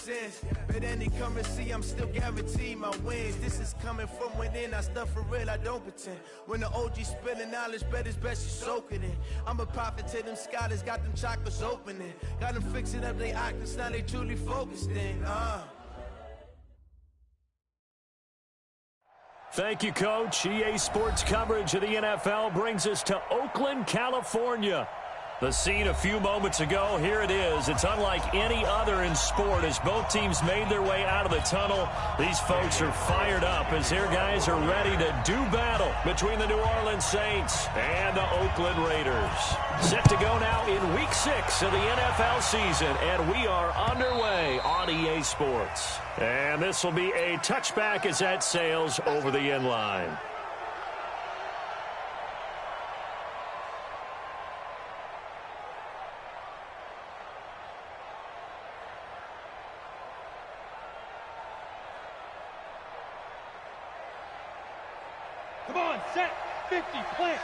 sense. But any currency, I'm still guaranteed my wins. This is coming from within. I stuff for real, I don't pretend. When the OG spilling knowledge, bet it's best you soak it in. I'm a prophet to them scholars, got them chakras opening. Got them fixing up they octaves, now they truly focused in. Thank you, Coach. EA Sports coverage of the NFL brings us to Oakland, California. The scene a few moments ago, here it is. It's unlike any other in sport as both teams made their way out of the tunnel. These folks are fired up as their guys are ready to do battle between the New Orleans Saints and the Oakland Raiders. Set to go now in Week 6 of the NFL season, and we are underway on EA Sports. And this will be a touchback as that sails over the end line. Come on, set, 50, plant.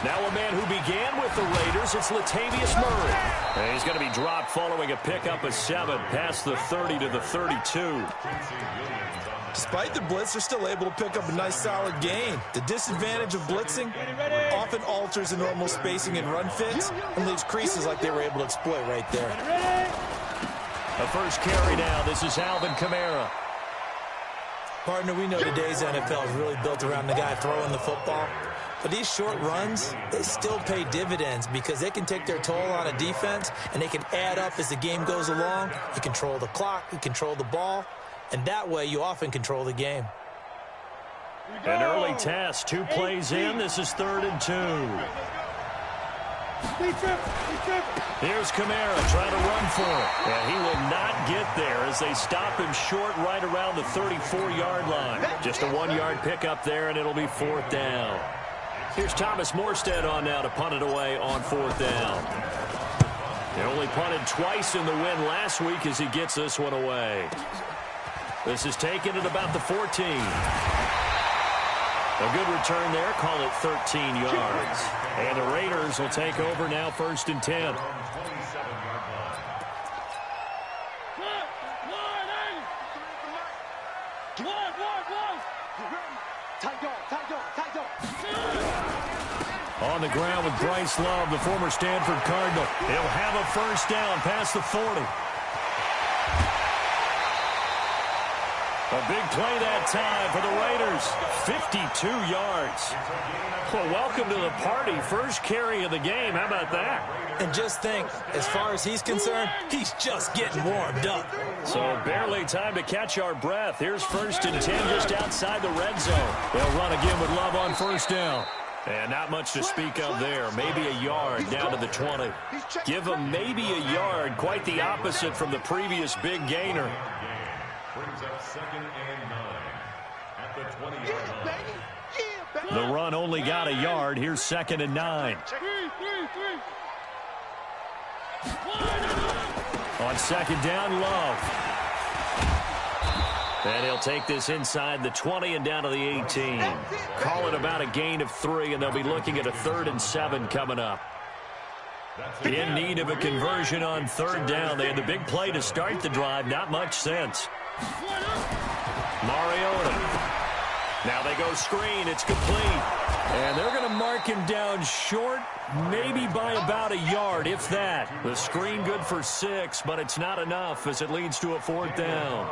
Now a man who began with the Raiders, it's Latavius Murray. And he's going to be dropped following a pickup of 7 past the 30 to the 32. Despite the blitz, they're still able to pick up a nice solid gain. The disadvantage of blitzing often alters the normal spacing and run fits and leaves creases like they were able to exploit right there. The first carry now. This is Alvin Kamara. Partner, we know today's NFL is really built around the guy throwing the football. But these short runs, they still pay dividends because they can take their toll on a defense and they can add up as the game goes along. You control the clock, you control the ball, and that way you often control the game. An early test, 2 plays in. This is 3rd and 2. Here's Kamara trying to run for it. And he will not get there as they stop him short right around the 34-yard line. Just a 1-yard pickup there, and it'll be 4th down. Here's Thomas Morstead on now to punt it away on 4th down. He only punted twice in the win last week as he gets this one away. This is taken at about the 14. A good return there. Call it 13 yards. And the Raiders will take over now 1st and 10. On the ground with Bryce Love, the former Stanford Cardinal. He'll have a 1st down past the 40. A big play that time for the Raiders. 52 yards. Well, welcome to the party. First carry of the game. How about that? And just think, as far as he's concerned, he's just getting warmed up. So barely time to catch our breath. Here's 1st and 10 just outside the red zone. They'll run again with Love on 1st down. And not much to speak of there. Maybe a yard down to the 20. Give him maybe a yard. Quite the opposite from the previous big gainer. Brings up 2nd and 9 at the 20-yard line. The run only got a yard. Here's 2nd and 9. On 2nd down, Love. And he'll take this inside the 20 and down to the 18. Call it about a gain of 3, and they'll be looking at a 3rd and 7 coming up. In need of a conversion on 3rd down. They had the big play to start the drive. Not much sense. Mariota. Now they go screen. It's complete. And they're going to mark him down short, maybe by about a yard, if that. The screen good for 6, but it's not enough as it leads to a 4th down.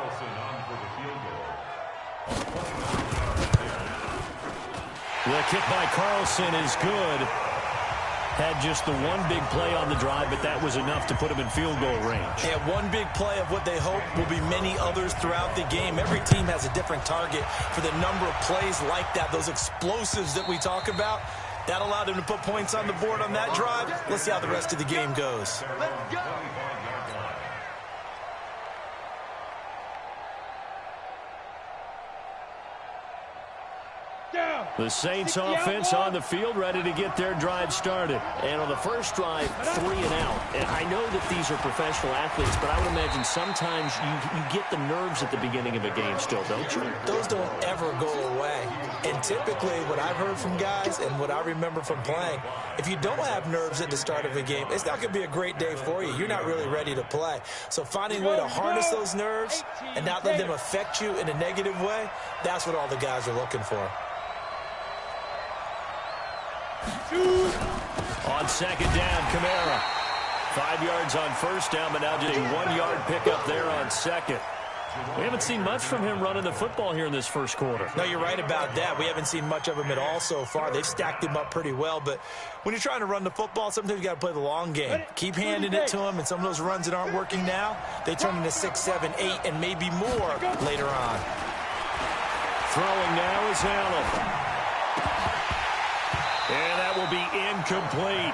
The kick by Carlson is good. Had just the one big play on the drive, but that was enough to put him in field goal range. Yeah, one big play of what they hope will be many others throughout the game. Every team has a different target for the number of plays like that, those explosives that we talk about. That allowed him to put points on the board on that drive. Let's see how the rest of the game goes. Let's go. The Saints offense on the field, ready to get their drive started. And on the first drive, 3 and out. And I know that these are professional athletes, but I would imagine sometimes you get the nerves at the beginning of a game still, don't you? Those don't ever go away. And typically what I've heard from guys and what I remember from playing, if you don't have nerves at the start of a game, it's not going to be a great day for you. You're not really ready to play. So finding a way to harness those nerves and not let them affect you in a negative way, that's what all the guys are looking for. On second down, Kamara. 5 yards on first down, but now just a 1-yard pickup there on second. We haven't seen much from him running the football here in this first quarter. No, you're right about that. We haven't seen much of him at all so far. They've stacked him up pretty well, but when you're trying to run the football, sometimes you got to play the long game. Keep handing it to him, and some of those runs that aren't working now, they turn into 6, 7, 8, and maybe more later on. Throwing now is Allen. And that will be incomplete.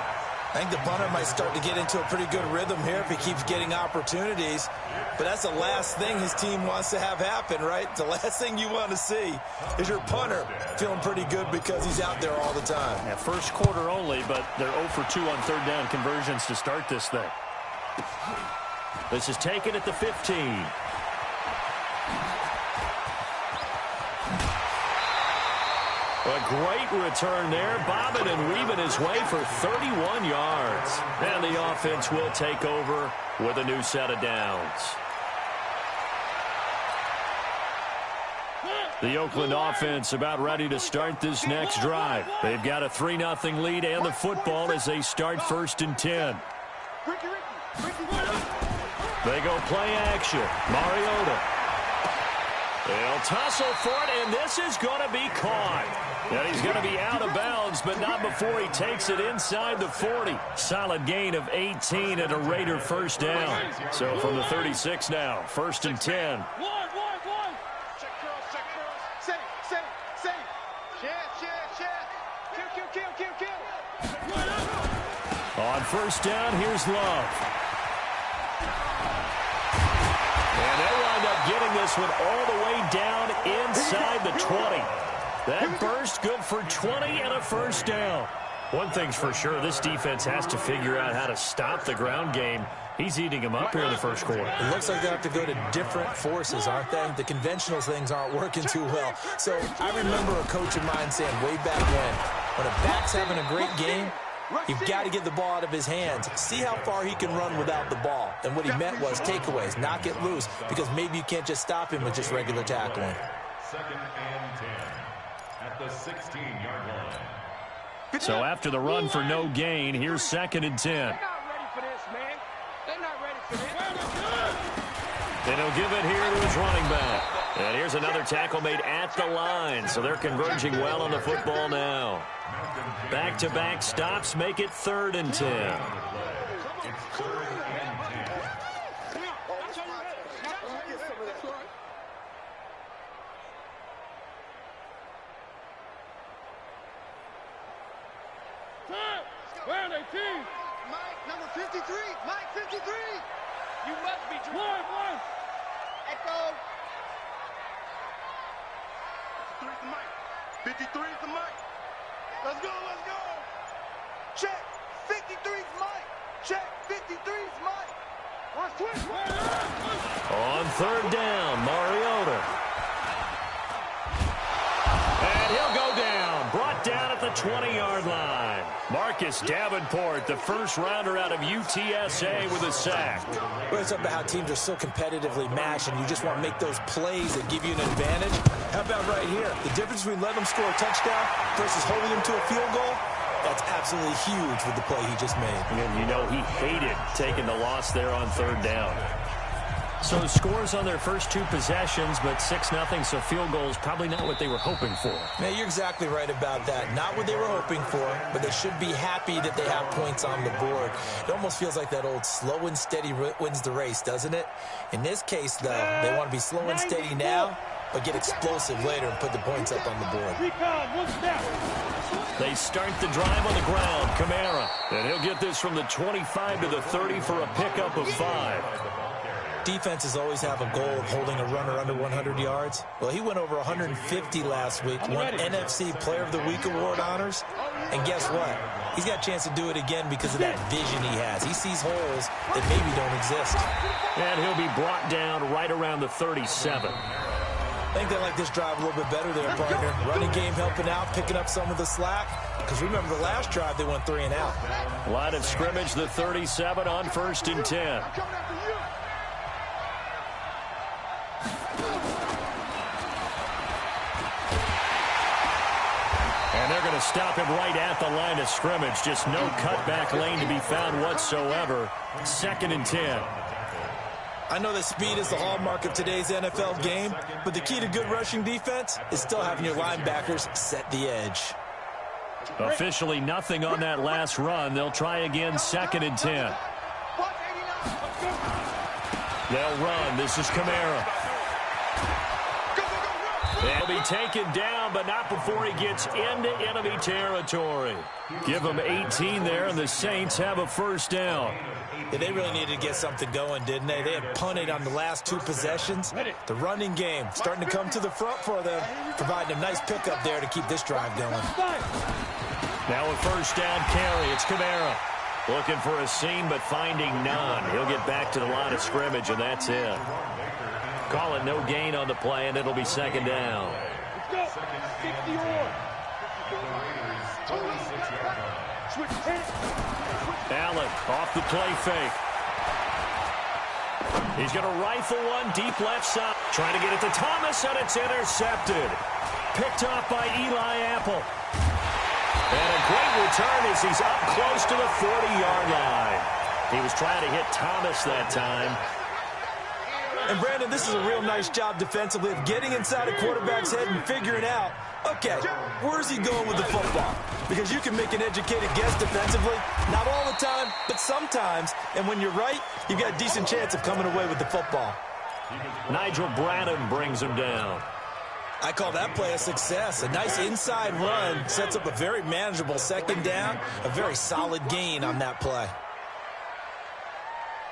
I think the punter might start to get into a pretty good rhythm here if he keeps getting opportunities. But that's the last thing his team wants to have happen, right? The last thing you want to see is your punter feeling pretty good because he's out there all the time. Yeah, first quarter only, but they're 0 for 2 on third down conversions to start this thing. This is taken at the 15. A great return there, bobbing and weaving his way for 31 yards. And the offense will take over with a new set of downs. The Oakland offense about ready to start this next drive. They've got a 3-0 lead and the football as they start 1st and 10. They go play action. Mariota. They'll tussle for it, and this is going to be caught. And he's going to be out of bounds, but not before he takes it inside the 40. Solid gain of 18 and a Raider first down. So from the 36 now, 1st and 10. Check curls, check curls. Say. Kill. On first down, here's Love. And they wind up getting this one all the way down inside the 20. That burst good for 20 and a first down. One thing's for sure, this defense has to figure out how to stop the ground game. He's eating them up here in the first quarter. It looks like they have to go to different forces, aren't they? The conventional things aren't working too well. So I remember a coach of mine saying way back when a back's having a great game, you've got to get the ball out of his hands. See how far he can run without the ball. And what he meant was takeaways, knock it loose, because maybe you can't just stop him with just regular tackling. 2nd and 10 at the 16-yard line. So after the run for no gain, here's 2nd and 10. They're not ready for this, man. They're not ready for this. And he'll give it here to his running back. And here's another tackle made at the line. So they're converging well on the football now. Back-to-back stops make it 3rd and 10. Where are they, team? Mike, number 53. Mike, 53. You must be one. Echo. 53 is the Mike. 53 is the Mike. Let's go. Check. 53 is Mike. Check. 53 is Mike. One switch. On third down, Mariota. And he'll go down. Brought down at the 20-yard line. Marcus Davenport, the first rounder out of UTSA with a sack. Well, it's about how teams are so competitively matched, and you just want to make those plays that give you an advantage. How about right here? The difference between letting them score a touchdown versus holding them to a field goal, that's absolutely huge with the play he just made. And you know he hated taking the loss there on third down. So scores on their first 2 possessions, but 6-0, so field goals probably not what they were hoping for. Yeah, you're exactly right about that. Not what they were hoping for, but they should be happy that they have points on the board. It almost feels like that old slow and steady wins the race, doesn't it? In this case, though, they want to be slow and steady now, but get explosive later and put the points up on the board. They start the drive on the ground. Kamara, and he'll get this from the 25 to the 30 for a pickup of 5. Defenses always have a goal of holding a runner under 100 yards. Well, he went over 150 last week, won NFC Player of the Week award honors. And guess what? He's got a chance to do it again because of that vision he has. He sees holes that maybe don't exist. And he'll be brought down right around the 37. I think they like this drive a little bit better there, partner. Running game helping out, picking up some of the slack. Because remember the last drive, they went 3 and out. Line of scrimmage, the 37 on 1st and 10. And they're going to stop him right at the line of scrimmage. Just no cutback lane to be found whatsoever. 2nd and 10. I know that speed is the hallmark of today's NFL game, but the key to good rushing defense is still having your linebackers set the edge. Officially nothing on that last run. They'll try again, 2nd and 10. They'll run. This is Kamara. He'll be taken down, but not before he gets into enemy territory. Give him 18 there, and the Saints have a 1st down. Yeah, they really needed to get something going, didn't they? They had punted on the last 2 possessions. The running game starting to come to the front for them, providing a nice pickup there to keep this drive going. Now a 1st down carry. It's Kamara. Looking for a seam, but finding none. He'll get back to the line of scrimmage, and that's it. Call it no gain on the play, and it'll be 2nd down. Let's go. 60 Allen off the play fake. He's going to rifle one deep left side. Trying to get it to Thomas, and it's intercepted. Picked off by Eli Apple. And a great return as he's up close to the 40-yard line. He was trying to hit Thomas that time. And, Brandon, this is a real nice job defensively of getting inside a quarterback's head and figuring out, okay, where's he going with the football? Because you can make an educated guess defensively. Not all the time, but sometimes. And when you're right, you've got a decent chance of coming away with the football. Nigel Bradham brings him down. I call that play a success. A nice inside run sets up a very manageable 2nd down. A very solid gain on that play.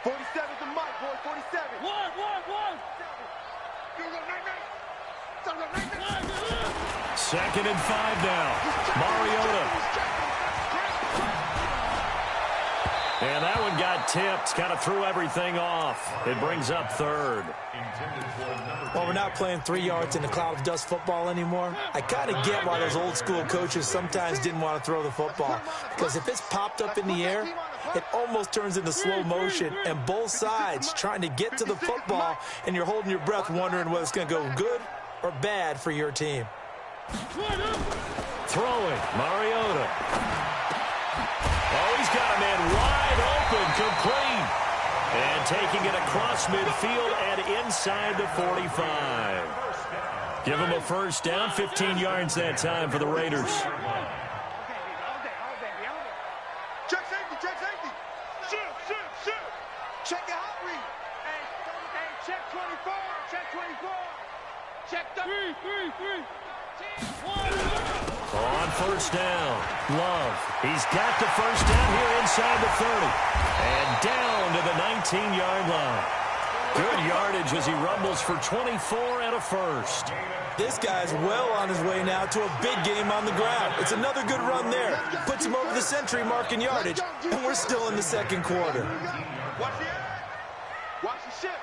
47's the mic, boy. 47. One. 2nd and 5 now. Mariota. And that one got tipped. Kind of threw everything off. It brings up 3rd. Well, we're not playing 3 yards in a cloud of dust football anymore. I kind of get why those old school coaches sometimes didn't want to throw the football. Because if it's popped up in the air, it almost turns into slow motion. And both sides trying to get to the football, and you're holding your breath wondering whether it's going to go good or bad for your team. Throwing, Mariota. Oh, he's got a man wide open, complete. And taking it across midfield and inside the 45. Give him a 1st down, 15 yards that time for the Raiders. Check safety. Shoot. Check the hot read. Hey, check 24. Check the 3. On 1st down, Love. He's got the 1st down here inside the 30. And down to the 19-yard line. Good yardage as he rumbles for 24 and a 1st. This guy's well on his way now to a big game on the ground. It's another good run there. Puts him over the century mark in yardage, and we're still in the 2nd quarter. Watch the ship.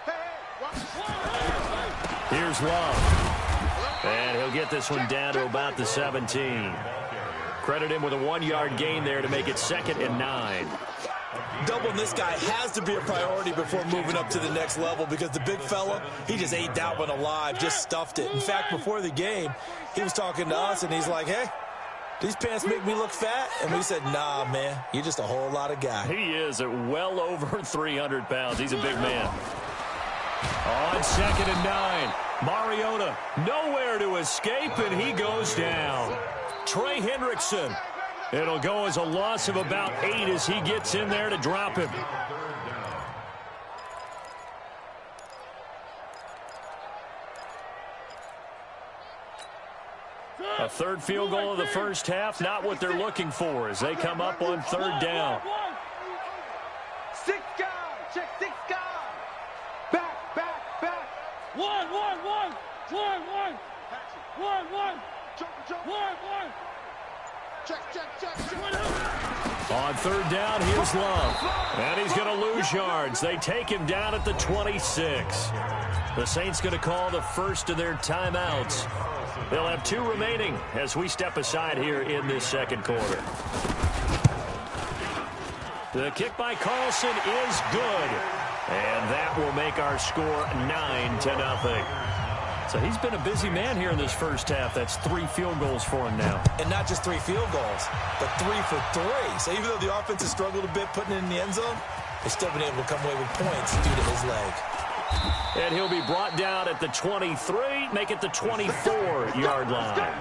Hey, watch the ship. Here's Love. And he'll get this one down to about the 17. Credit him with a 1-yard gain there to make it 2nd and 9. Doubling this guy has to be a priority before moving up to the next level because the big fella, he just ate that one alive, just stuffed it. In fact, before the game, he was talking to us, and he's like, hey, these pants make me look fat? And we said, nah, man, you're just a whole lot of guy. He is at well over 300 pounds. He's a big man. On 2nd and 9, Mariota nowhere to escape, and he goes down. Trey Hendrickson. It'll go as a loss of about 8 as he gets in there to drop him. A 3rd field goal of the 1st half, not what they're looking for as they come up on 3rd down. 6 guys. Check 6 guys. Back. 1. Check. On third down, here's Love. And he's going to lose yards. They take him down at the 26. The Saints going to call the first of their timeouts. They'll have 2 remaining as we step aside here in this second quarter. The kick by Carlson is good. And that will make our score 9-0. So he's been a busy man here in this first half. That's 3 field goals for him now. And not just 3 field goals, but 3 for 3. So even though the offense has struggled a bit putting it in the end zone, they've still been able to come away with points due to his leg. And he'll be brought down at the 23, make it the 24-yard line.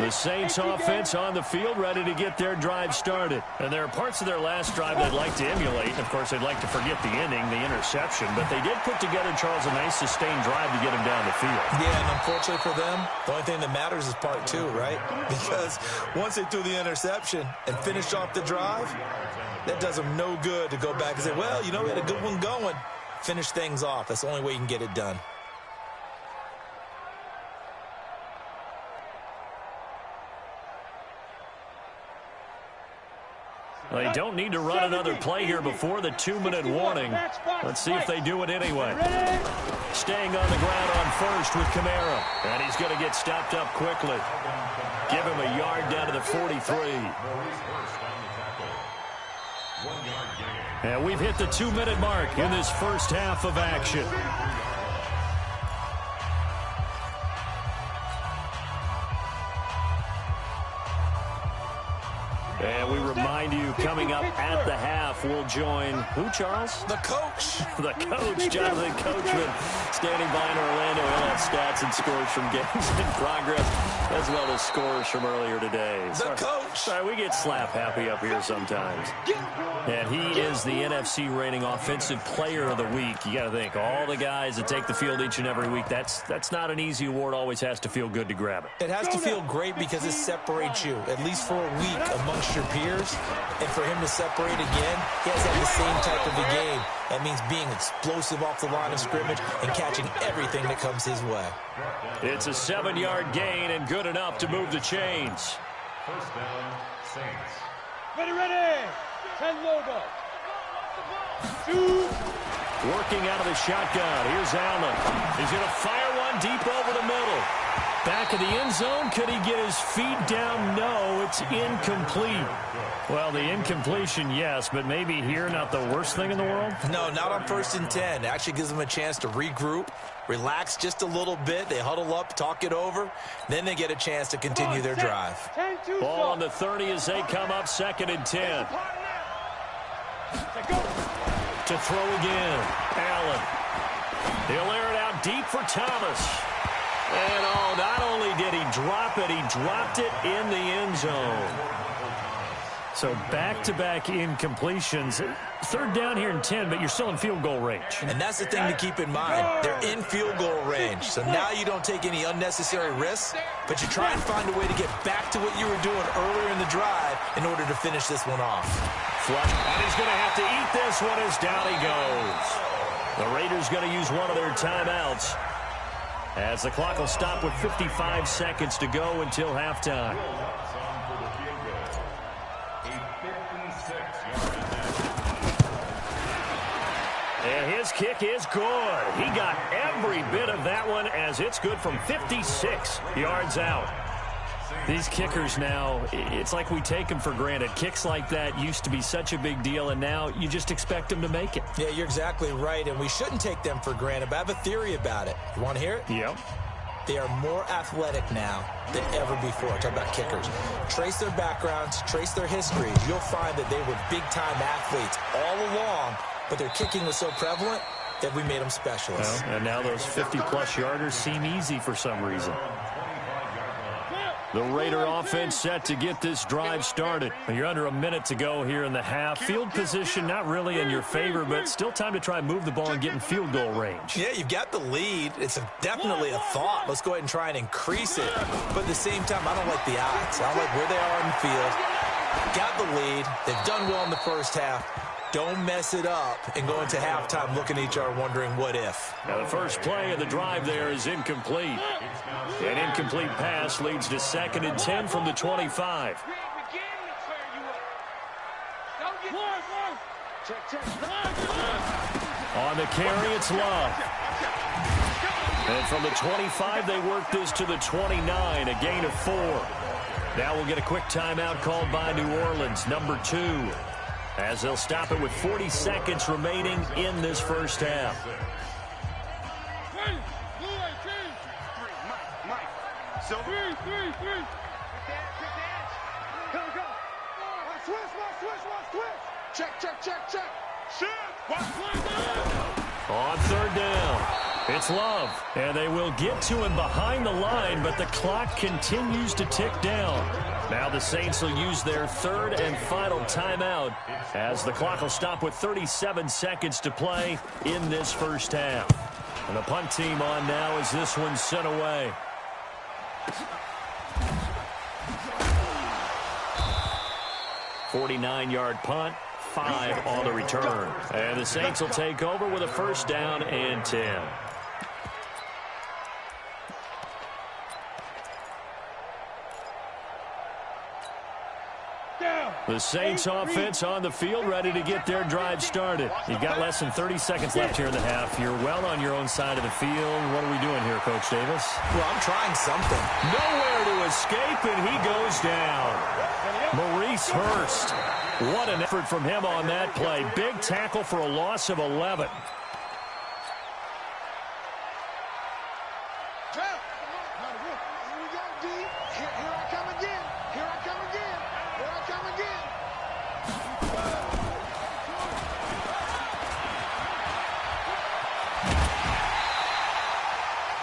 The Saints offense on the field, ready to get their drive started. And there are parts of their last drive they'd like to emulate. And of course, they'd like to forget the ending, the interception. But they did put together, Charles, a nice sustained drive to get him down the field. Yeah, and unfortunately for them, the only thing that matters is part 2, right? Because once they threw the interception and finished off the drive, that does them no good to go back and say, well, you know, we had a good one going. Finish things off. That's the only way you can get it done. They don't need to run another play here before the 2-minute warning. Let's see if they do it anyway. Staying on the ground on first with Kamara. And he's going to get stopped up quickly. Give him a yard down to the 43. And we've hit the 2-minute mark in this first half of action. And we remind you, coming up at the half, we'll join who, Charles? The coach. The coach, Jonathan Coachman, standing by in Orlando. He'll have stats and scores from games in progress, as well as scores from earlier today. The coach. Sorry, we get slap happy up here sometimes. And he is the NFC reigning offensive player of the week. You got to think, all the guys that take the field each and every week, that's not an easy award. Always has to feel good to grab it. It has to feel great because it separates you, at least for a week, amongst your peers. And for him to separate again, he has had the same type of a game. That means being explosive off the line of scrimmage and catching everything that comes his way. It's a 7-yard gain and good enough to move the chains. First down, Saints. Ready. 10 logo. 2. Working out of the shotgun. Here's Allen. He's going to fire one deep over the middle. Back of the end zone. Could he get his feet down? No, it's incomplete. Well, the incompletion, yes, but maybe here not the worst thing in the world? No, not on 1st and 10. It actually gives them a chance to regroup, relax just a little bit. They huddle up, talk it over. Then they get a chance to continue their drive. Ball on the 30 as they come up 2nd and 10. To throw again. Allen. He'll air it out deep for Thomas. And, not only did he drop it, he dropped it in the end zone. So back-to-back incompletions. 3rd down here and 10, but you're still in field goal range. And that's the thing to keep in mind. They're in field goal range. So now you don't take any unnecessary risks, but you try and find a way to get back to what you were doing earlier in the drive in order to finish this one off. Flush, and he's going to have to eat this one as down he goes. The Raiders going to use one of their timeouts as the clock will stop with 55 seconds to go until halftime. And his kick is good. He got every bit of that one as it's good from 56 yards out. These kickers now, it's like we take them for granted. Kicks like that used to be such a big deal, and now you just expect them to make it. Yeah, you're exactly right, and we shouldn't take them for granted, but I have a theory about it. You want to hear it? Yep. They are more athletic now than ever before. Talk about kickers. Trace their backgrounds, trace their histories. You'll find that they were big-time athletes all along, but their kicking was so prevalent that we made them specialists. Well, and now those 50-plus yarders seem easy for some reason. The Raider offense set to get this drive started. You're under a minute to go here in the half. Field position not really in your favor, but still time to try and move the ball and get in field goal range. Yeah, you've got the lead. It's definitely a thought. Let's go ahead and try and increase it. But at the same time, I don't like the odds. I don't like where they are on the field. Got the lead. They've done well in the first half. Don't mess it up and go into halftime looking at each other wondering what if. Now the first play of the drive there is incomplete. An incomplete pass leads to 2nd and 10 from the 25. On the carry, it's Love. And from the 25, they work this to the 29, a gain of 4. Now we'll get a quick timeout called by New Orleans, number 2, as they'll stop it with 40 seconds remaining in this first half. Check. On 3rd down, it's Love, and they will get to him behind the line, but the clock continues to tick down. Now the Saints will use their 3rd and final timeout, as the clock will stop with 37 seconds to play in this first half. And the punt team on now as this one's sent away. $49-yard punt. 5 on the return. And the Saints will take over with a 1st down and 10. The Saints offense on the field, ready to get their drive started. You've got less than 30 seconds left here in the half. You're well on your own side of the field. What are we doing here, Coach Davis? Well, I'm trying something. Nowhere to escape, and he goes down. Maurice Hurst. What an effort from him on that play. Big tackle for a loss of 11.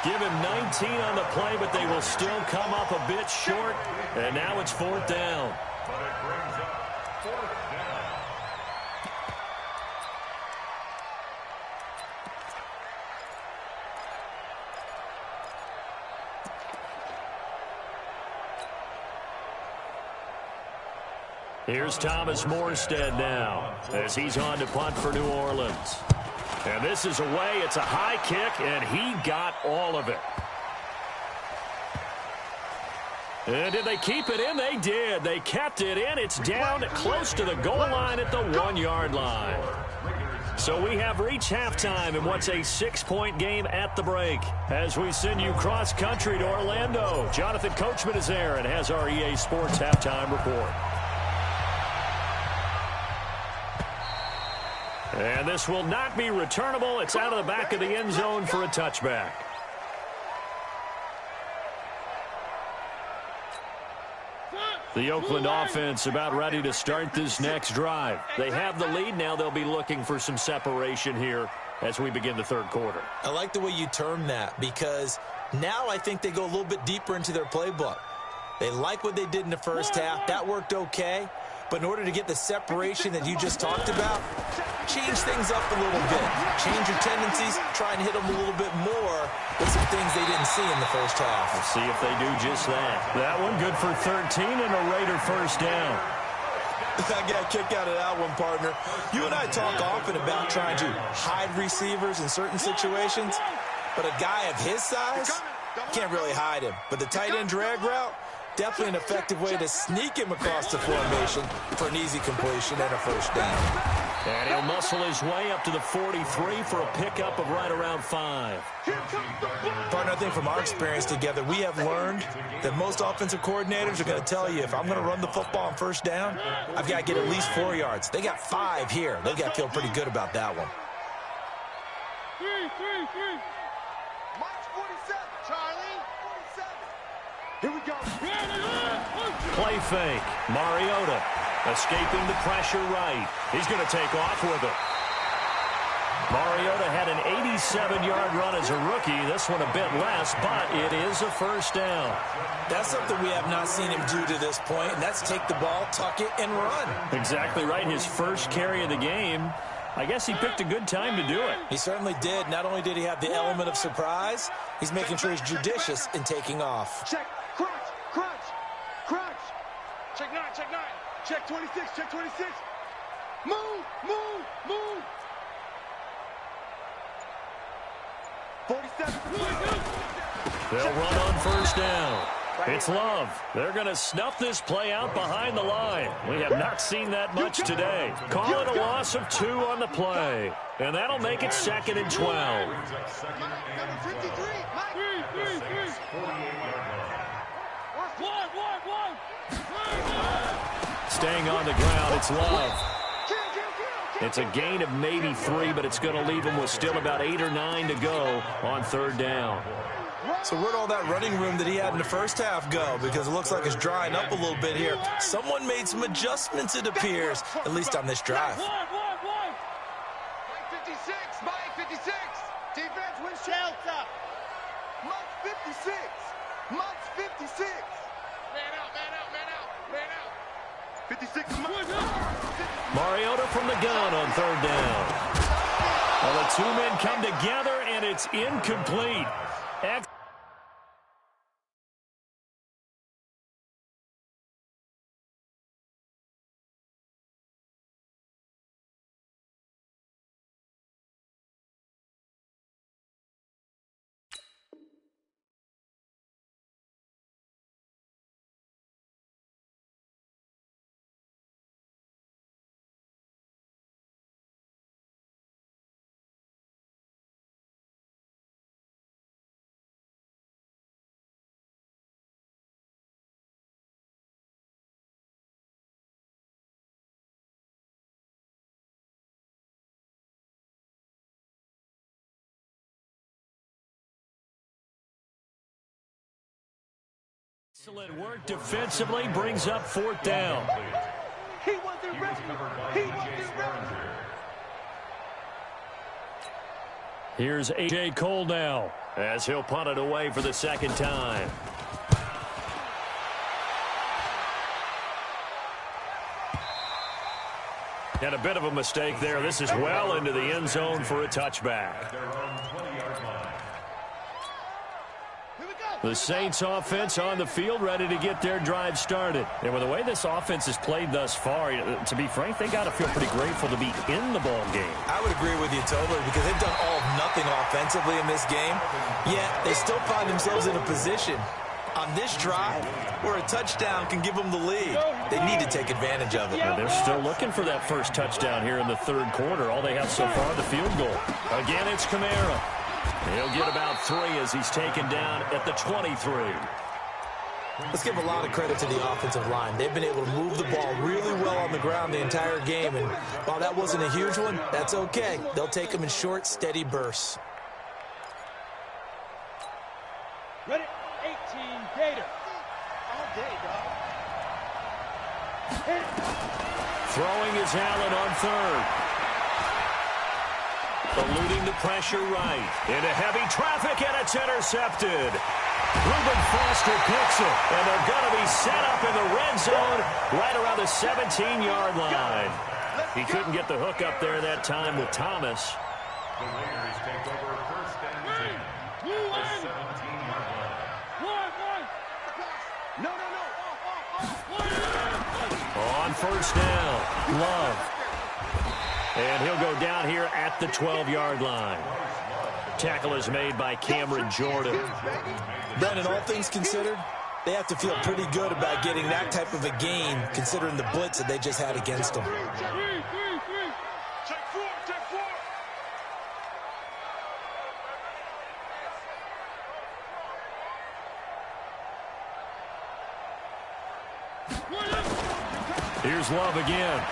Give him 19 on the play, but they will still come up a bit short. And now it's 4th down. But it brings up 4th down. Here's Thomas Morstead now as he's on to punt for New Orleans. And this is away. It's a high kick, and he got all of it. And did they keep it in? They did. They kept it in. It's down close to the goal line at the 1-yard line. So we have reached halftime in what's a 6-point game at the break. As we send you cross-country to Orlando, Jonathan Coachman is there and has our EA Sports halftime report. And this will not be returnable. It's out of the back of the end zone for a touchback. The Oakland offense about ready to start this next drive. They have the lead. Now they'll be looking for some separation here as we begin the 3rd quarter. I like the way you term that, because now I think they go a little bit deeper into their playbook. They like what they did in the first half. That worked okay. But in order to get the separation that you just talked about, change things up a little bit. Change your tendencies. Try and hit them a little bit more with some things they didn't see in the first half. We'll see if they do just that. That one good for 13 and a Raider 1st down. I got a kick out of that one, partner. You and I talk often about trying to hide receivers in certain situations, but a guy of his size can't really hide him. But the tight end drag route, definitely an effective way to sneak him across the formation for an easy completion and a 1st down. And he'll muscle his way up to the 43 for a pickup of right around 5. Partner, I think from our experience together, we have learned that most offensive coordinators are going to tell you, if I'm going to run the football on 1st down, I've got to get at least 4 yards. They got 5 here. They've got to feel pretty good about that one. March 47, Charlie. 47. Here we go. Play fake. Mariota escaping the pressure right. He's going to take off with it. Mariota had an 87-yard run as a rookie. This one a bit less, but it is a 1st down. That's something we have not seen him do to this point, and that's take the ball, tuck it, and run. Exactly right. His first carry of the game. I guess he picked a good time to do it. He certainly did. Not only did he have the element of surprise, he's making sure he's judicious in taking off. Check, crunch. Check 9. Check 26. Move. 47. They'll run on first down. It's Love. They're going to snuff this play out behind the line. We have not seen that much today. Call it a loss of 2 on the play. And that'll make it 2nd and 12. Staying on the ground, it's Love. It's a gain of maybe 3, but it's going to leave him with still about 8 or 9 to go on 3rd down. So where'd all that running room that he had in the first half go? Because it looks like it's drying up a little bit here. Someone made some adjustments, it appears, at least on this drive. Mike 56. Defense wins shelter. Mike 56. Mike's 56. Man out. 56 is Mike. Mariota from the gun on 3rd down. Well, the 2 men come together, and it's incomplete. Excellent work defensively brings up 4th down. He wasn't ready. Here's A.J. Cole now as he'll punt it away for the 2nd time. And a bit of a mistake there. This is well into the end zone for a touchback. The Saints offense on the field ready to get their drive started. And with the way this offense has played thus far, to be frank, they got to feel pretty grateful to be in the ball game. I would agree with you totally because they've done all of nothing offensively in this game. Yet they still find themselves in a position on this drive where a touchdown can give them the lead. They need to take advantage of it. And they're still looking for that first touchdown here in the 3rd quarter. All they have so far, the field goal. Again, it's Kamara. He'll get about 3 as he's taken down at the 23. Let's give a lot of credit to the offensive line. They've been able to move the ball really well on the ground the entire game. And while that wasn't a huge one, that's okay. They'll take them in short, steady bursts. Ready, 18, Gator. All day, dog. Throwing is Allen on 3rd. Eluding the pressure right. Into heavy traffic, and it's intercepted. Reuben Foster picks it, and they're going to be set up in the red zone right around the 17-yard line. He couldn't get the hook up there that time with Thomas. The Raiders take over 1st and 10. The 17-yard line. On 1st down, Love. And he'll go down here at the 12-yard line. Tackle is made by Cameron Jordan. Brandon, all things considered, they have to feel pretty good about getting that type of a gain considering the blitz that they just had against them. Check 4. Here's Love again.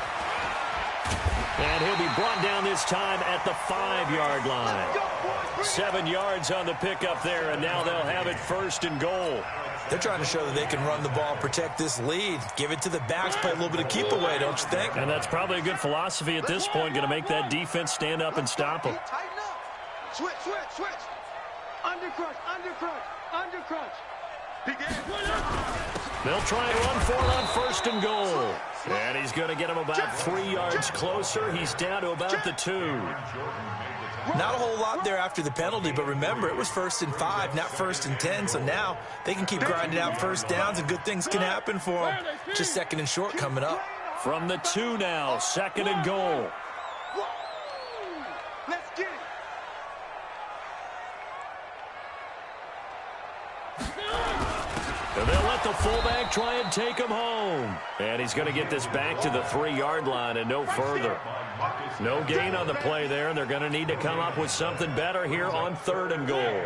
And he'll be brought down this time at the 5-yard line. 7 yards on the pickup there, and now they'll have it 1st and goal. They're trying to show that they can run the ball, protect this lead, give it to the backs, play a little bit of keep away, don't you think? And that's probably a good philosophy at this point, going to make that defense stand up and stop them. Tighten up. Switch. Under crunch. They'll try and run for it on 1st and goal. And he's going to get him about 3 yards closer. He's down to about the 2. Not a whole lot there after the penalty, but remember, it was 1st and 5, not 1st and 10. So now they can keep grinding out 1st downs, and good things can happen for them. Just 2nd and short coming up. From the 2 now, 2nd and goal. Let's get it. And they'll let the fullback try and take him home. And he's going to get this back to the 3-yard line and no further. No gain on the play there, and they're going to need to come up with something better here on 3rd and goal.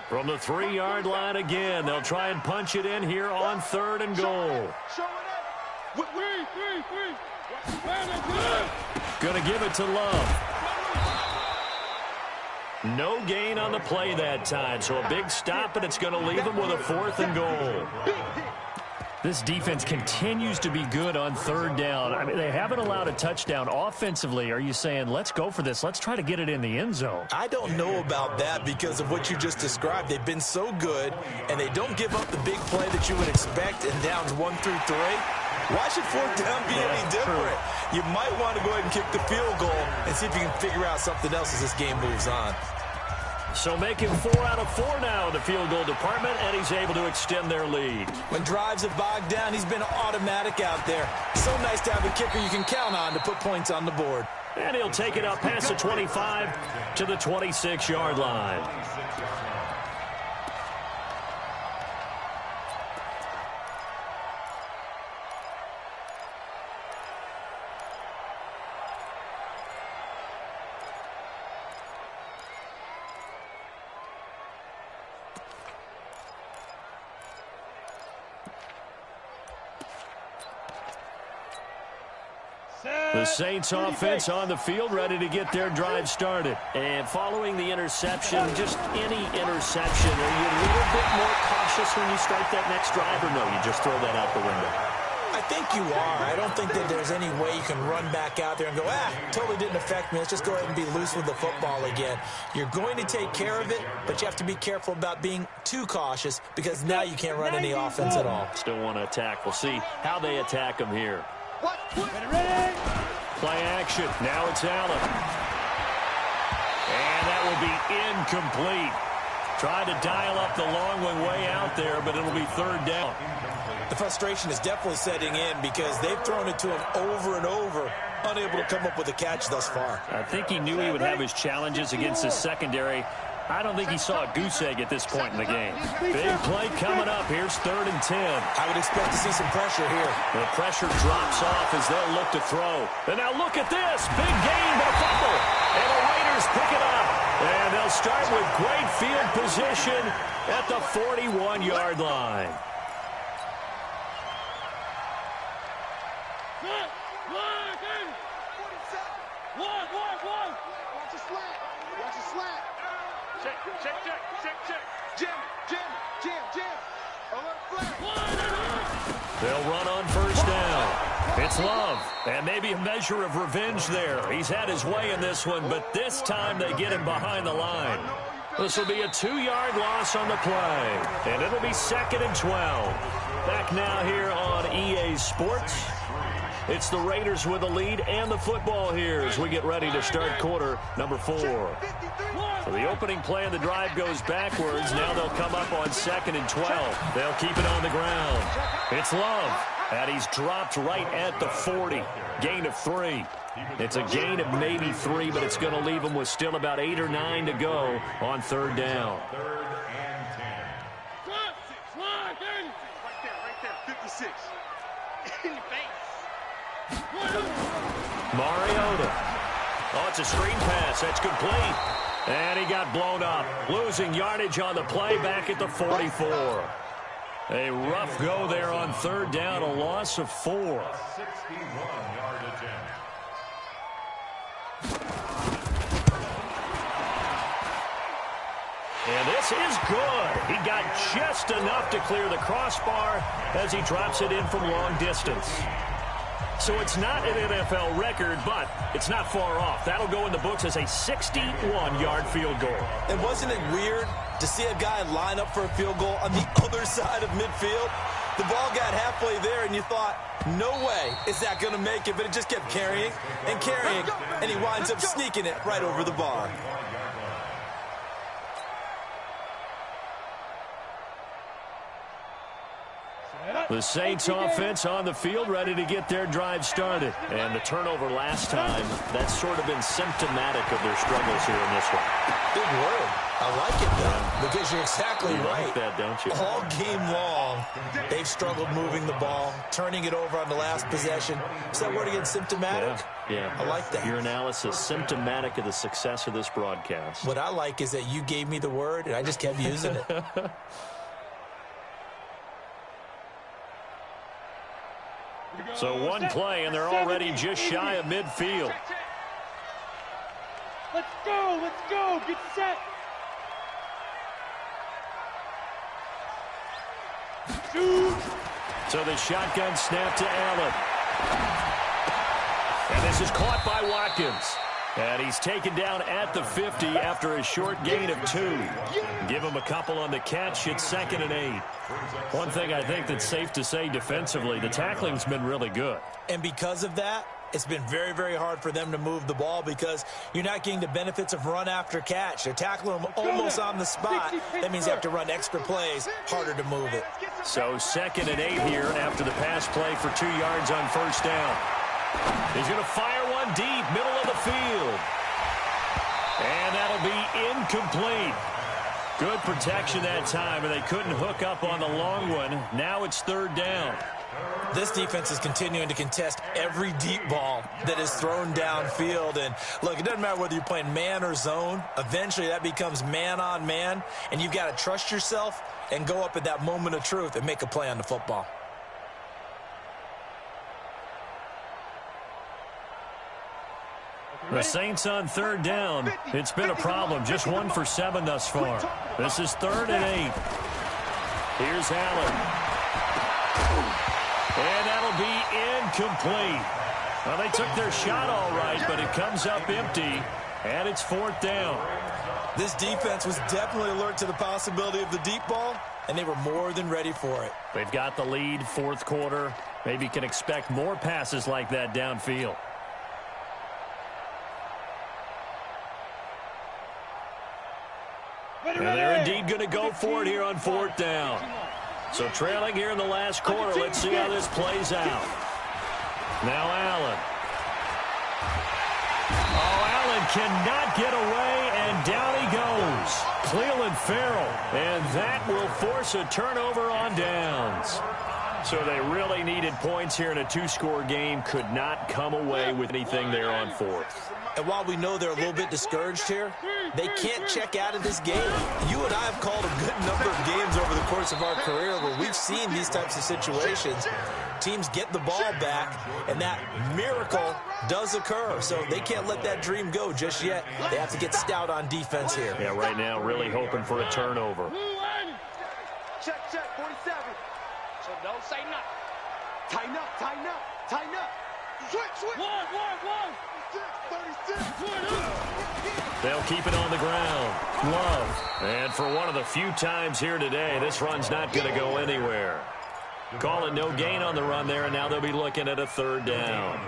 From the 3-yard line again, they'll try and punch it in here on 3rd and goal. Going to give it to Love. No gain on the play that time, so a big stop, and it's going to leave them with a 4th and goal. This defense continues to be good on 3rd down. I mean, they haven't allowed a touchdown offensively. Are you saying, let's go for this? Let's try to get it in the end zone. I don't know about that because of what you just described. They've been so good, and they don't give up the big play that you would expect in downs 1 through 3. Why should 4th down be any different? You might want to go ahead and kick the field goal and see if you can figure out something else as this game moves on. So making 4 out of 4 now in the field goal department, and he's able to extend their lead. When drives have bogged down, he's been automatic out there. So nice to have a kicker you can count on to put points on the board. And he'll take it up past the 25 to the 26-yard line. The Saints offense on the field, ready to get their drive started. And following the interception, just any interception, are you a little bit more cautious when you start that next drive, or no, you just throw that out the window? I think you are. I don't think that there's any way you can run back out there and go, totally didn't affect me. Let's just go ahead and be loose with the football again. You're going to take care of it, but you have to be careful about being too cautious because now you can't run any offense at all. Still want to attack. We'll see how they attack them here. Ready? Play action. Now it's Allen. And that will be incomplete. Tried to dial up the long one way out there, but it'll be 3rd down. The frustration is definitely setting in because they've thrown it to him over and over, unable to come up with a catch thus far. I think he knew he would have his challenges against his secondary. I don't think he saw a goose egg at this point in the game. Big play coming up. Here's 3rd and 10. I would expect to see some pressure here. The pressure drops off as they'll look to throw. And now look at this. Big gain, but a fumble. And the Raiders pick it up. And they'll start with great field position at the 41-yard line. They'll run on 1st down. It's Love, and maybe a measure of revenge there. He's had his way in this one, but this time they get him behind the line. This will be a 2-yard loss on the play, and it'll be 2nd and 12. Back now here on EA Sports. It's the Raiders with the lead and the football here as we get ready to start quarter number 4. So the opening play of the drive goes backwards. Now they'll come up on 2nd and 12. They'll keep it on the ground. It's Love, and he's dropped right at the 40. Gain of 3. It's a gain of maybe 3, but it's going to leave them with still about 8 or 9 to go on 3rd down. 3rd and 10. Right there, 56. In your face. Mariota. Oh, it's a screen pass. That's complete. And he got blown up. Losing yardage on the play back at the 44. A rough go there on 3rd down. A loss of 4. 61-yard attempt. And this is good. He got just enough to clear the crossbar as he drops it in from long distance. So it's not an NFL record, but it's not far off. That'll go in the books as a 61-yard field goal. And wasn't it weird to see a guy line up for a field goal on the other side of midfield? The ball got halfway there, and you thought, no way is that going to make it, but it just kept carrying, and he winds up sneaking it right over the bar. The Saints offense on the field, ready to get their drive started. And the turnover last time, that's sort of been symptomatic of their struggles here in this one. Big word. I like it, though, because you're exactly right. Like that, don't you? All game long, they've struggled moving the ball, turning it over on the last possession. Is that word again, symptomatic? Yeah. I like that. Your analysis, symptomatic of the success of this broadcast. What I like is that you gave me the word, and I just kept using it. So one play, and they're already just shy of midfield. Let's go, get set. Shoot. So the shotgun snap to Allen. And this is caught by Watkins. And he's taken down at the 50 after a short gain of 2. Give him a couple on the catch. It's 2nd and 8. One thing I think that's safe to say defensively, the tackling's been really good. And because of that, it's been very, very hard for them to move the ball because you're not getting the benefits of run after catch. They're tackling them almost on the spot. That means they have to run extra plays, harder to move it. So 2nd and 8 here after the pass play for 2 yards on first down. He's going to fire one deep, middle of the field. And that'll be incomplete. Good protection that time, and they couldn't hook up on the long one. Now it's 3rd down. This defense is continuing to contest every deep ball that is thrown downfield. And, look, it doesn't matter whether you're playing man or zone. Eventually that becomes man on man, and you've got to trust yourself and go up at that moment of truth and make a play on the football. The Saints on 3rd down. It's been a problem. Just 1 for 7 thus far. This is 3rd and 8. Here's Allen. And that'll be incomplete. Well, they took their shot all right, but it comes up empty, and it's 4th down. This defense was definitely alert to the possibility of the deep ball, and they were more than ready for it. They've got the lead, 4th quarter. Maybe can expect more passes like that downfield. And they're indeed going to go for it here on 4th down. So trailing here in the last quarter. Let's see how this plays out. Now Allen. Oh, Allen cannot get away, and down he goes. Cleveland Farrell, and that will force a turnover on downs. So they really needed points here in a 2-score game. Could not come away with anything there on 4th. And while we know they're a little bit discouraged here, they can't check out of this game. You and I have called a good number of games over the course of our career where we've seen these types of situations. Teams get the ball back, and that miracle does occur. So they can't let that dream go just yet. They have to get stout on defense here. Yeah, right now really hoping for a turnover. Check, 47. So don't say nothing. Tighten up. Switch. One. 36. They'll keep it on the ground. Love. And for one of the few times here today, this run's not going to go anywhere. Calling no gain on the run there, and now they'll be looking at a 3rd down.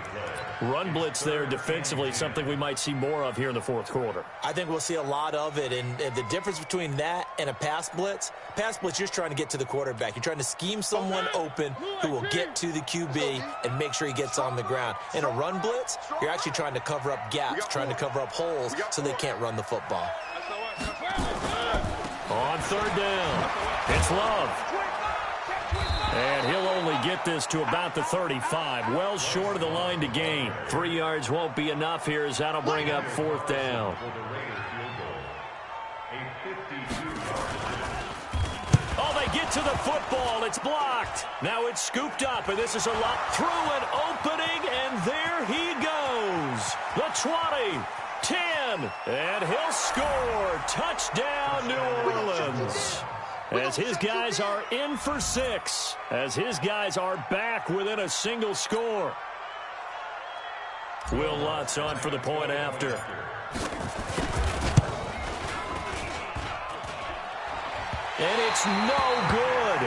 Run blitz there defensively, something we might see more of here in the 4th quarter. I think we'll see a lot of it, and the difference between that and a pass blitz, you're just trying to get to the quarterback. You're trying to scheme someone open who will get to the QB and make sure he gets on the ground. In a run blitz, you're actually trying to cover up gaps, trying to cover up holes so they can't run the football. On 3rd down, it's Love. And he'll only get this to about the 35, well short of the line to gain. 3 yards won't be enough here as that'll bring up 4th down. Oh, they get to the football. It's blocked. Now it's scooped up, and this is a lot through an opening, and there he goes. The 20, 10, and he'll score. Touchdown, New Orleans. As his guys are in for 6, as his guys are back within a single score. Will Lutz on for the point after. And it's no good.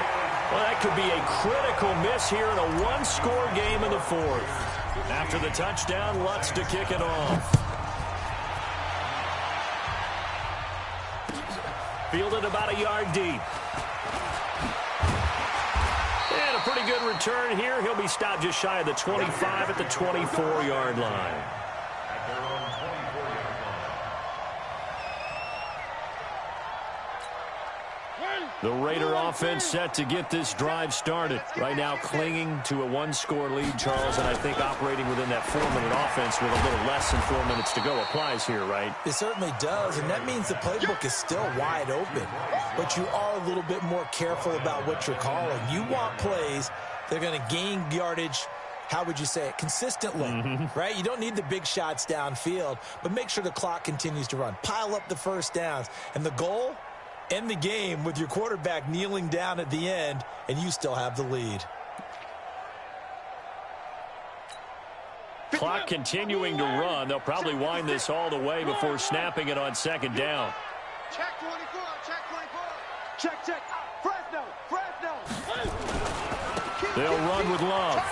Well, that could be a critical miss here in a 1-score game in the 4th. After the touchdown, Lutz to kick it off. Fielded about a yard deep. And a pretty good return here. He'll be stopped just shy of the 25 at the 24-yard line. At their own 24-yard line. The Raider offense set to get this drive started. Right now clinging to a one-score lead, Charles, and I think operating within that 4-minute offense with a little less than 4 minutes to go applies here, right? It certainly does, and that means the playbook is still wide open. But you are a little bit more careful about what you're calling. You want plays that are going to gain yardage, how would you say it, consistently, right? You don't need the big shots downfield, but make sure the clock continues to run. Pile up the first downs. And the goal? End the game with your quarterback kneeling down at the end, and you still have the lead. Clock continuing to run. They'll probably wind this all the way before snapping it on second down. Check 24, check 24. Check. Fresno. They'll run with Love.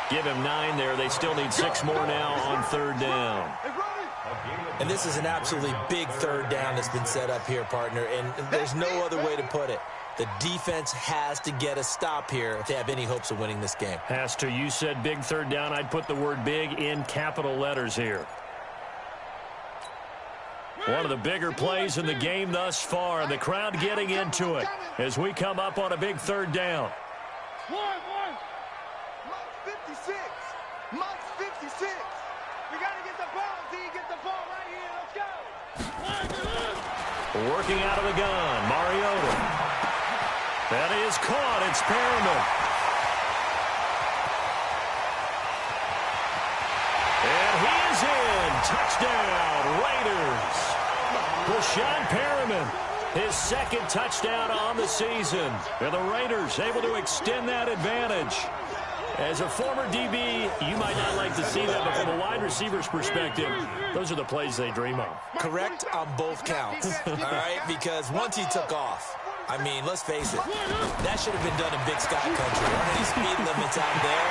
Give him 9 there. They still need 6 more now on third down. And this is an absolutely big third down that's been set up here, partner, and there's no other way to put it. The defense has to get a stop here if they have any hopes of winning this game. Has to. You said big third down. I'd put the word big in capital letters here. One of the bigger plays in the game thus far, and the crowd getting into it as we come up on a big third down. Mike's 56. Mike's 56. We got to get the ball, D. Get the ball right here. Let's go. Working out of the gun, Mariota. That is caught. It's Perriman. And he is in. Touchdown, Raiders. Rashawn Perriman, his second touchdown on the season. And the Raiders able to extend that advantage. As a former DB, you might not like to see that, but from a wide receiver's perspective, those are the plays they dream of. Correct on both counts, all right? Because once he took off, I mean, let's face it, that should have been done in Big Sky Country. There aren't any speed limits out there,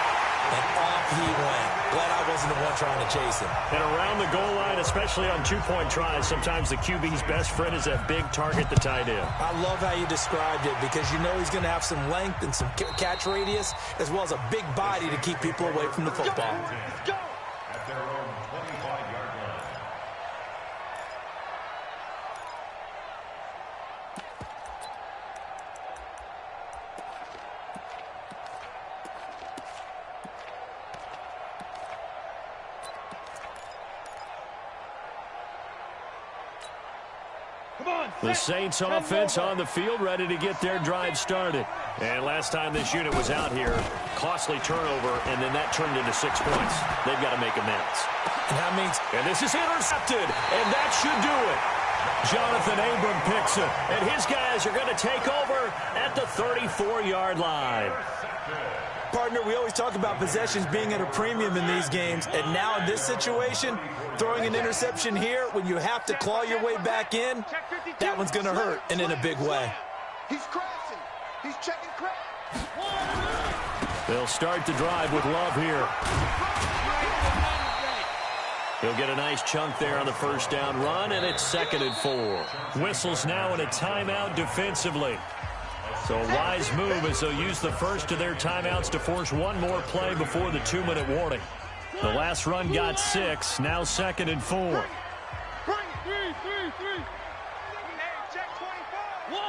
and off he went. Glad I wasn't the one trying to chase him. And around the goal line, especially on two-point tries, sometimes the QB's best friend is that big target, the tight end. I love how you described it because you know he's going to have some length and some catch radius as well as a big body to keep people away from the football. Go. At their own 25-yard line. The Saints offense on the field, ready to get their drive started. And last time this unit was out here, costly turnover, and then that turned into 6 points. They've got to make amends. And that means... And this is intercepted, and that should do it. Jonathan Abram picks it, and his guys are going to take over at the 34-yard line. Partner, we always talk about possessions being at a premium in these games, and now in this situation, throwing an interception here when you have to claw your way back in, that one's going to hurt, and in a big way. He's crashing. He's checking crash. They'll start the drive with Love here. He'll get a nice chunk there on the first down run, and it's 2nd and 4. Whistles now in a timeout defensively. So a wise move as they'll use the first of their timeouts to force one more play before the 2-minute warning. The last run got 6, now 2nd and 4. Bring it. 3. Hey, check 24.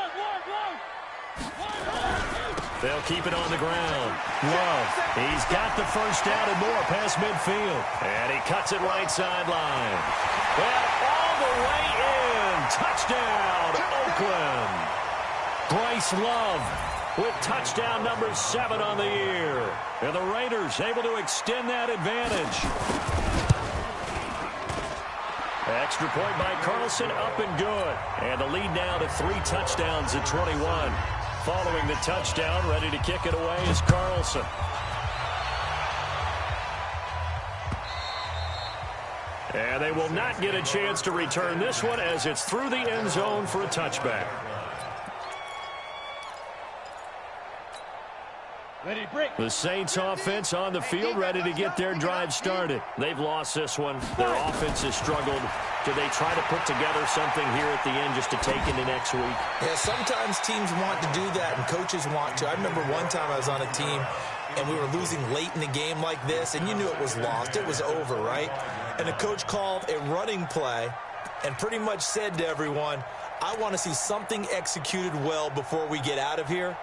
They'll keep it on the ground. Love, he's got the first down and more past midfield. And he cuts it right sideline. And all the way in. Touchdown, Oakland. Bryce Love with touchdown number 7 on the year. And the Raiders able to extend that advantage. Extra point by Carlson, up and good. And the lead now to 3 touchdowns at 21. Following the touchdown, ready to kick it away is Carlson. And they will not get a chance to return this one as it's through the end zone for a touchback. The Saints offense on the field ready to get their drive started. They've lost this one. Their offense has struggled. do they try to put together something here at the end just to take into next week? Yeah, sometimes teams want to do that, and coaches want to. I remember one time I was on a team, and we were losing late in the game like this, and you knew it was lost. It was over, right? And the coach called a running play and pretty much said to everyone, I want to see something executed well before we get out of here.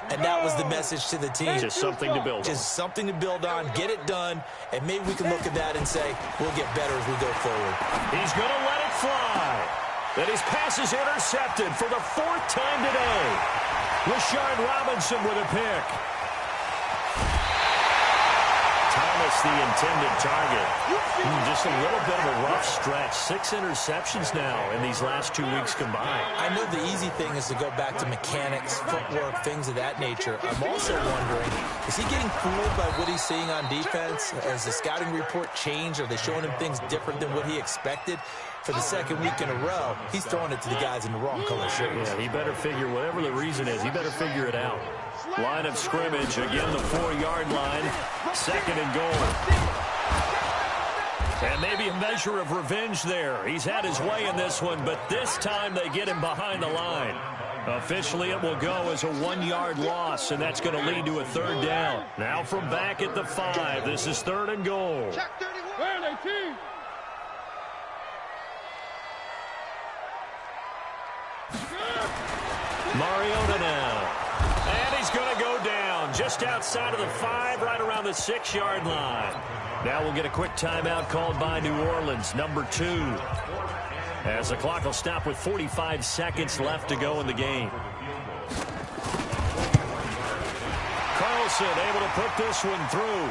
And that was the message to the team. Just something to build on. Just something to build on, get it done, and maybe we can look at that and say, we'll get better as we go forward. He's going to let it fly. And his pass is intercepted for the 4th time today. Rashard Robinson with a pick. Thomas, the intended target. Just a little bit of a rough stretch. 6 interceptions now in these last 2 weeks combined. I know the easy thing is to go back to mechanics, footwork, things of that nature. I'm also wondering, is he getting fooled by what he's seeing on defense? Has the scouting report changed? Are they showing him things different than what he expected? For the 2nd week in a row, he's throwing it to the guys in the wrong color shirts. Yeah, he better figure, whatever the reason is, he better figure it out. Line of scrimmage, again the 4-yard line, 2nd and goal. And maybe a measure of revenge there. He's had his way in this one, but this time they get him behind the line. Officially, it will go as a 1-yard loss, and that's going to lead to a 3rd down. Now from back at the 5, this is 3rd and goal. Where are they, team? Mariota now. And he's going to go down just outside of the 5, right around the 6-yard line. Now we'll get a quick timeout called by New Orleans, number 2. As the clock will stop with 45 seconds left to go in the game. Carlson able to put this one through.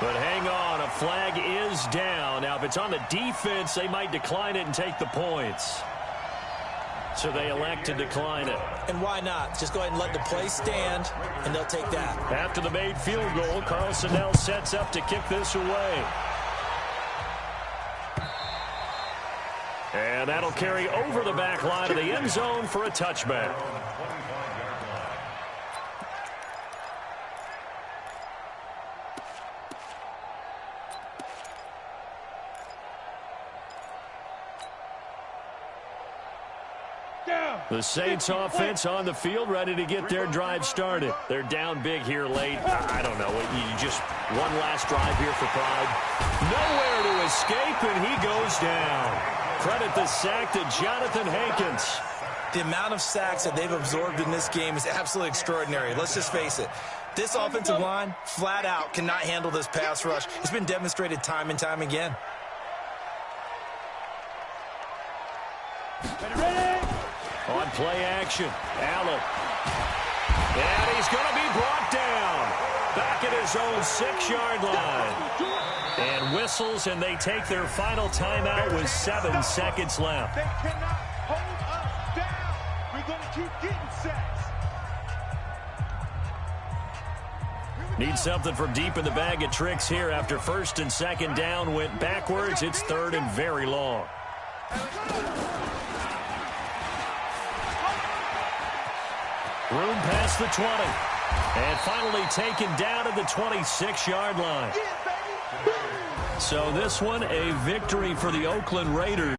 But hang on, a flag is down. Now, if it's on the defense, they might decline it and take the points. So they elect to decline it. And why not? Just go ahead and let the play stand, and they'll take that. After the made field goal, Carlson now sets up to kick this away. And that'll carry over the back line of the end zone for a touchback. The Saints offense on the field, ready to get their drive started. They're down big here late. I don't know. You just one last drive here for pride. Nowhere to escape, and he goes down. Credit the sack to Jonathan Hankins. The amount of sacks that they've absorbed in this game is absolutely extraordinary. Let's just face it. This offensive line, flat out, cannot handle this pass rush. It's been demonstrated time and time again. On play action, Allen. And he's going to be brought down. Back at his own 6-yard line. And whistles, and they take their final timeout with 7 seconds left. They cannot hold us down. We're going to keep getting sacks. Need something from deep in the bag of tricks here after 1st and 2nd down went backwards. It's 3rd and very long. Room past the 20. And finally taken down at the 26-yard line. So this one, a victory for the Oakland Raiders.